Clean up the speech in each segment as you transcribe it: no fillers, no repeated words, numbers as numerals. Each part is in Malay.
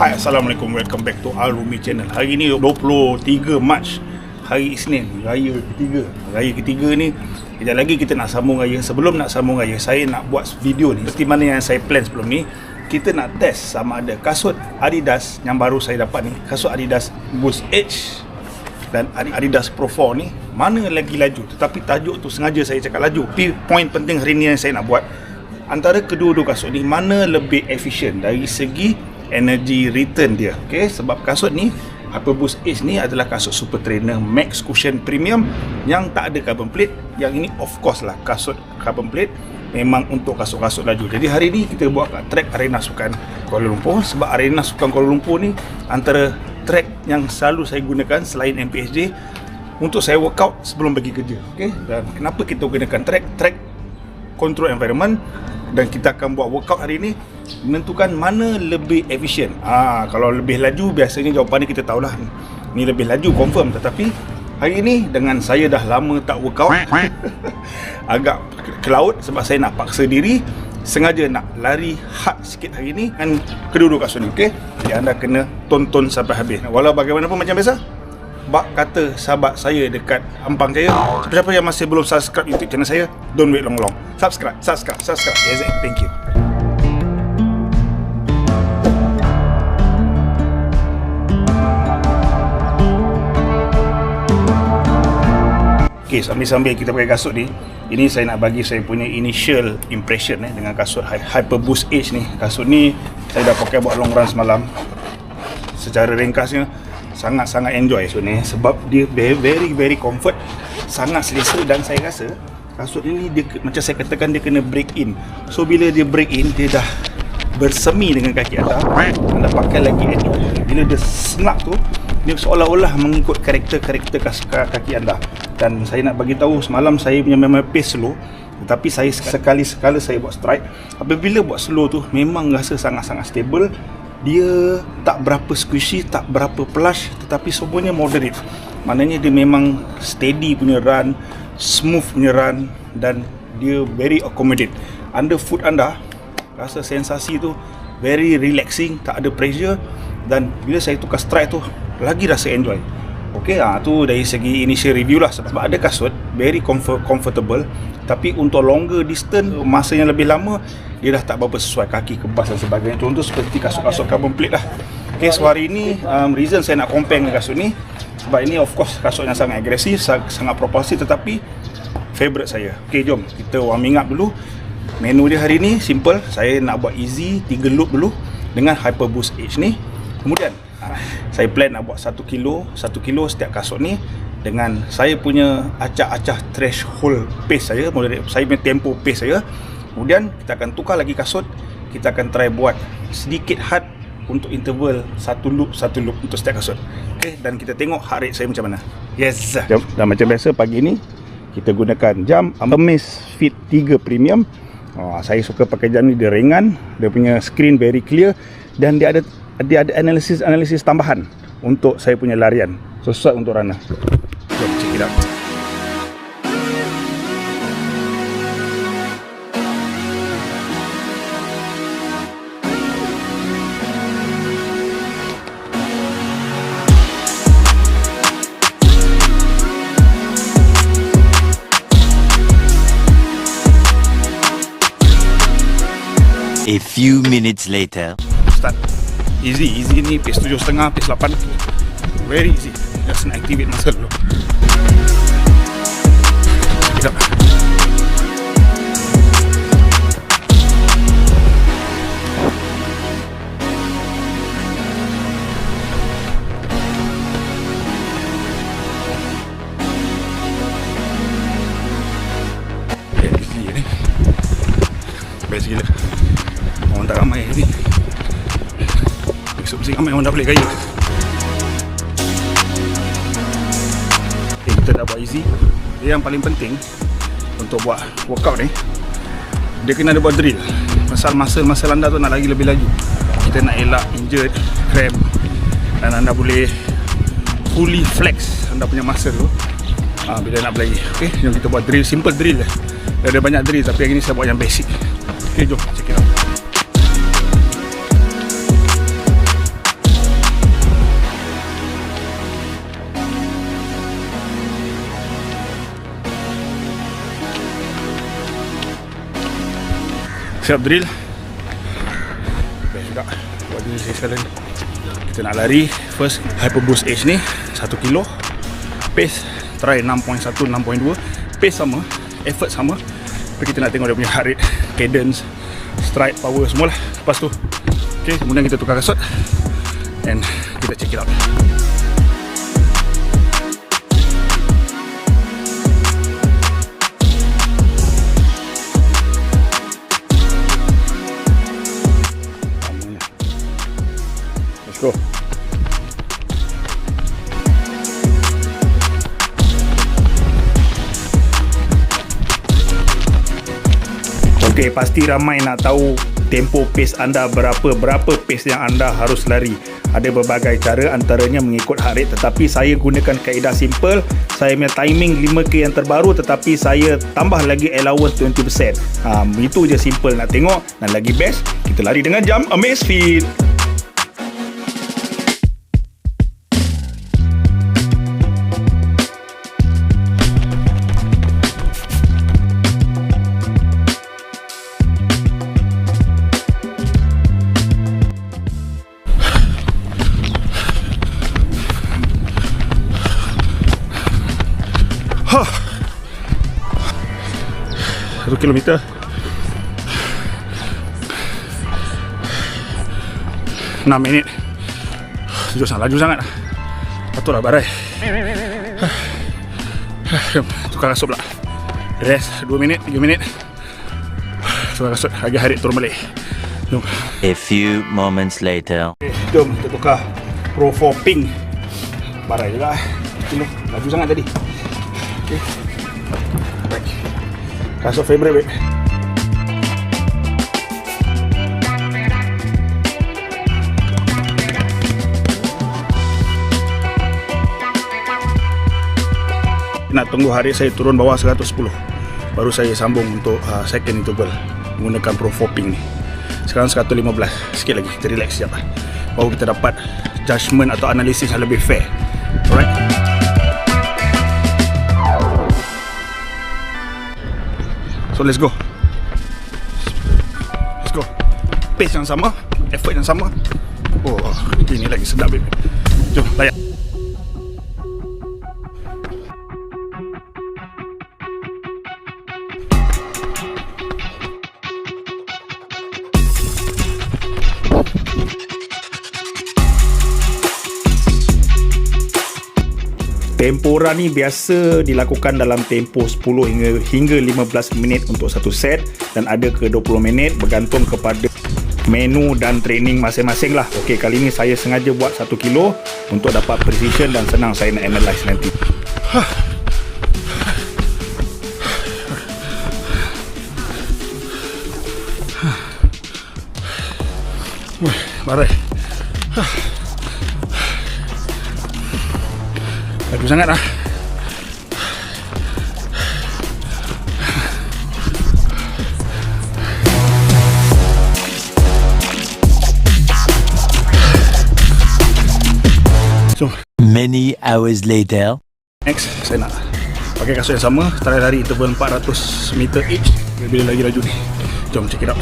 Hai, Assalamualaikum, welcome back to Al-Rumi Channel. Hari ni 23 Mac, hari Isnin, Raya ketiga. Raya ketiga ni, kejap lagi kita nak sambung raya. Sebelum nak sambung raya, saya nak buat video ni seperti mana yang saya plan sebelum ni. Kita nak test sama ada kasut Adidas yang baru saya dapat ni, kasut Adidas Boost Edge dan Adidas Pro 4 ni, mana lagi laju. Tetapi tajuk tu sengaja saya cakap laju. Tapi poin penting hari ni yang saya nak buat, antara kedua-dua kasut ni, mana lebih efisien dari segi energy return dia. Okay, sebab kasut ni, Hyper Boost Edge ni adalah kasut Super Trainer Max Cushion Premium yang tak ada carbon plate. Yang ini of course lah kasut carbon plate, memang untuk kasut-kasut laju. Jadi hari ni kita buat kat track Arena Sukan Kuala Lumpur. Sebab Arena Sukan Kuala Lumpur ni antara track yang selalu saya gunakan selain MPSJ untuk saya workout sebelum pergi kerja. Okay, dan kenapa kita gunakan track control environment, dan kita akan buat workout hari ni menentukan mana lebih efisien. Kalau lebih laju, biasanya jawapan ni kita tahulah, ni lebih laju confirm. Tetapi hari ni dengan saya dah lama tak workout agak ke laut sebab saya nak paksa diri, sengaja nak lari hard sikit hari ni kan kedua-dua kasut ni. Okay, jadi anda kena tonton sampai habis. Walau bagaimanapun, macam biasa, bak kata sahabat saya dekat Ampang Jaya, siapa-siapa yang masih belum subscribe YouTube channel saya, don't wait long-long. Subscribe. Yes, thank you. Okay, sambil-sambil kita pakai kasut ni, ini saya nak bagi saya punya initial impression dengan kasut Hyper Boost Edge ni. Kasut ni saya dah pakai buat long run semalam. Secara ringkasnya, sangat-sangat enjoy kasut ni sebab dia very comfort, sangat selesa. Dan saya rasa kasut ini dia, macam saya katakan, dia kena break in. So bila dia break in, dia dah bersemi dengan kaki anda pakai lagi enjoy. Bila dia snap tu, dia seolah-olah mengikut karakter kaki anda. Dan saya nak bagi tahu, semalam saya punya memang pace slow, tetapi saya sekali-sekala saya buat stride. Apabila buat slow tu, memang rasa sangat-sangat stable. Dia tak berapa squishy, tak berapa plush, tetapi semuanya moderate. Maknanya dia memang steady punya run, smooth punya run, dan dia very accommodate. Underfoot anda rasa sensasi tu very relaxing, tak ada pressure. Dan bila saya tukar stride tu, lagi rasa enjoy. Okay, tu dari segi initial review lah. Sebab ada kasut very comfortable, tapi untuk longer distance, masa yang lebih lama, dia dah tak berapa sesuai, kaki kebas dan sebagainya. Contoh seperti kasut-kasut carbon plate lah. Okay, so hari ni reason saya nak compare dengan kasut ni, sebab ini of course kasut yang sangat agresif, sangat propulsif, tetapi favourite saya. Okay, jom kita warming up dulu. Menu dia hari ni simple. Saya nak buat easy 3 loop dulu dengan Hyper Boost Edge ni. Kemudian saya plan nak buat 1 kilo setiap kasut ni, dengan saya punya acah-acah threshold pace saya, saya punya tempo pace saya. Kemudian kita akan tukar lagi kasut, kita akan try buat sedikit hard untuk interval 1 loop untuk setiap kasut. Okay, dan kita tengok heart rate saya macam mana. Yes. Dan macam biasa pagi ni kita gunakan jam Amazfit 3 Premium. Saya suka pakai jam ni, dia ringan, dia punya screen very clear, dan dia ada analisis tambahan untuk saya punya larian, sesuai untuk runner. Jom check it out. A few minutes later. Start. Easy ni, pace 7.5, pace 8. Very easy. Just nak activate muscle dulu. Sekejap. Easy ni. Best gila. Orang tak ramai ni. Besok-besok ramai orang dah boleh gaya. Okay, kita dah buat easy. Dia yang paling penting untuk buat workout ni, dia kena ada buat drill. Pasal muscle anda tu nak lagi lebih laju. Kita nak elak injured, cramp, dan anda boleh fully flex anda punya muscle tu bila nak berlari. Okay, jom kita buat drill, simple drill lah. Ada banyak drill, tapi yang ini saya buat yang basic. Okay, jom check it out. Siap drill. Best juga. Buat ni saya sekalian. Kita nak lari first Hyperboost Edge ni 1 kilo. Pace try 6.1, 6.2. Pace sama, effort sama. Tapi kita nak tengok dia punya heart rate, cadence, stride, power semualah. Lepas tu okay, kemudian kita tukar kasut and kita check it out. Let's go. Okay, pasti ramai nak tahu tempo pace anda berapa pace yang anda harus lari. Ada berbagai cara, antaranya mengikut heart rate, tetapi saya gunakan kaedah simple. Saya punya timing 5k yang terbaru, tetapi saya tambah lagi allowance 20%. Itu je simple nak tengok. Dan lagi best, kita lari dengan jam Amazfit. Huh. 1 kilometer 6 minit. Laju sangat. Patutlah barai. Tukar kasut pula. Rest 2 minit, 3 minit. Tukar kasut, lagi hari turun balik. Jom. A few moments later. Jom kita tukar Pro 4 Pink. Barai juga. Laju sangat tadi. Okay. Baik. Kasut favorite baik. Nak tunggu hari saya turun bawah 110 baru saya sambung untuk second interval menggunakan Pro 4 Pink ni. Sekarang 115. Sikit lagi kita relax sekejap baru kita dapat judgement atau analisis yang lebih fair. Alright. So let's go. Let's go. Pace yang sama, effort yang sama. Oh, ini lagi sedap baby. Jom layak. Tempo run ni biasa dilakukan dalam tempo 10 hingga 15 minit untuk satu set dan ada ke 20 minit bergantung kepada menu dan training masing-masing lah. Okey, kali ni saya sengaja buat 1 kilo untuk dapat precision dan senang saya nak analyse nanti. Barai. Laju sangat lah. So, many hours later. next saya nak pakai kasut yang sama, try lari interval 400 meter each. Bila lagi laju ni. Jom check it out.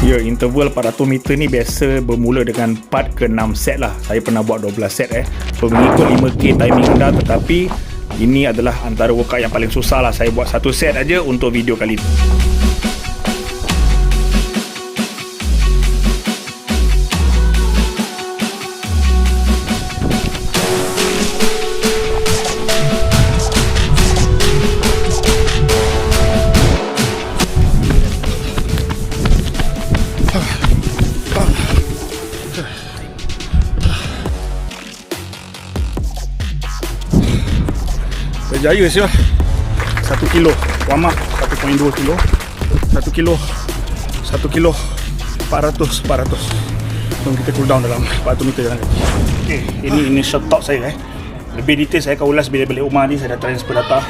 Ya, interval 400 meter ni biasa bermula dengan 4 ke 6 set lah. Saya pernah buat 12 set So mengikut 5k timing anda, tetapi ini adalah antara workout yang paling susah lah. Saya buat 1 set aja untuk video kali ini. Berjaya siapa 1 kilo warm up 1.2 kilo 1 kilo 400 Jom kita cool down dalam 400 meter jalan. Okay, ini initial thought saya lebih detail saya akan ulas bila balik rumah ni. Saya dah transfer data.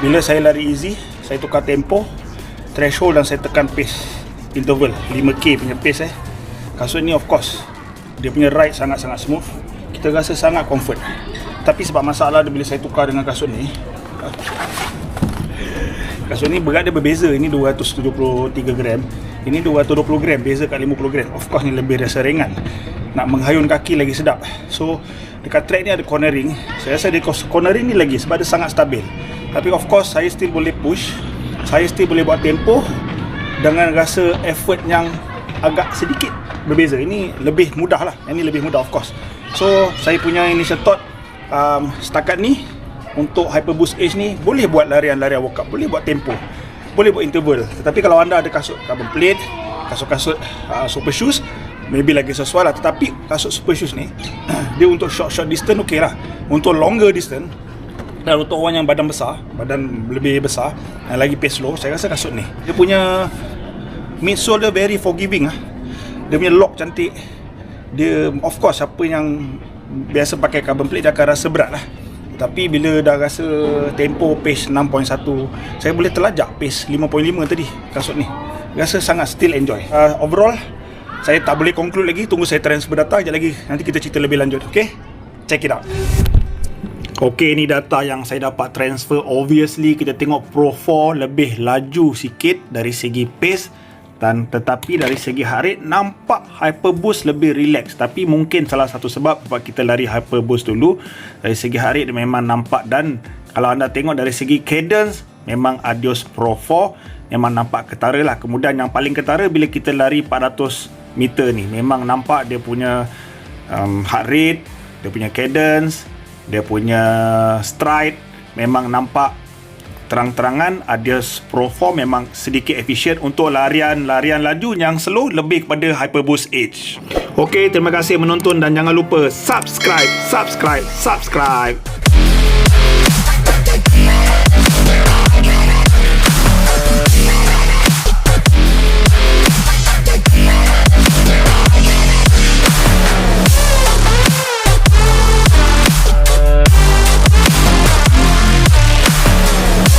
Bila saya lari easy, saya tukar tempo, threshold dan saya tekan pace interval 5k punya pace kasut ni of course dia punya ride sangat-sangat smooth, kita rasa sangat comfort. Tapi sebab masalah dia bila saya tukar dengan kasut ni, kasut ni berat dia berbeza. Ini 273 gram, ini 220 gram, beza kat 50 gram. Of course ni lebih rasa ringan, nak menghayun kaki lagi sedap. So dekat track ni ada cornering, saya rasa dia cornering ni lagi sebab dia sangat stabil. Tapi of course saya still boleh push, saya still boleh buat tempo dengan rasa effort yang agak sedikit berbeza. Ini lebih mudah lah, ini lebih mudah of course. So saya punya initial thought, setakat ni untuk Hyperboost Edge ni boleh buat larian-larian workout, boleh buat tempo, boleh buat interval. Tetapi kalau anda ada kasut carbon plate, kasut-kasut super shoes, maybe lagi sesuai lah. Tetapi kasut super shoes ni dia untuk short distance okey lah. Untuk longer distance dan untuk orang yang badan besar, badan lebih besar, yang lagi pace slow, saya rasa kasut ni dia punya midsole dia very forgiving lah. Dia punya lock cantik. Dia of course siapa yang biasa pakai carbon plate dia akan rasa berat lah. Tapi bila dah rasa tempo pace 6.1, saya boleh terlajak pace 5.5 tadi kasut ni. Rasa sangat still enjoy. Overall saya tak boleh conclude lagi, tunggu saya transfer data sekejap lagi, nanti kita cerita lebih lanjut. Okay, check it out. Okay, ni data yang saya dapat transfer. Obviously kita tengok Pro 4 lebih laju sikit dari segi pace, dan tetapi dari segi heart rate nampak Hyperboost lebih relax. Tapi mungkin salah satu sebab kita lari Hyperboost dulu, dari segi heart rate dia memang nampak. Dan kalau anda tengok dari segi cadence, memang Adios Pro 4 memang nampak ketara lah. Kemudian yang paling ketara bila kita lari 400 meter ni, memang nampak dia punya heart rate, dia punya cadence, dia punya stride, memang nampak terang-terangan Adios Pro 4 memang sedikit efisien untuk larian laju yang slow, lebih kepada Hyperboost Edge. Okey, terima kasih menonton dan jangan lupa subscribe.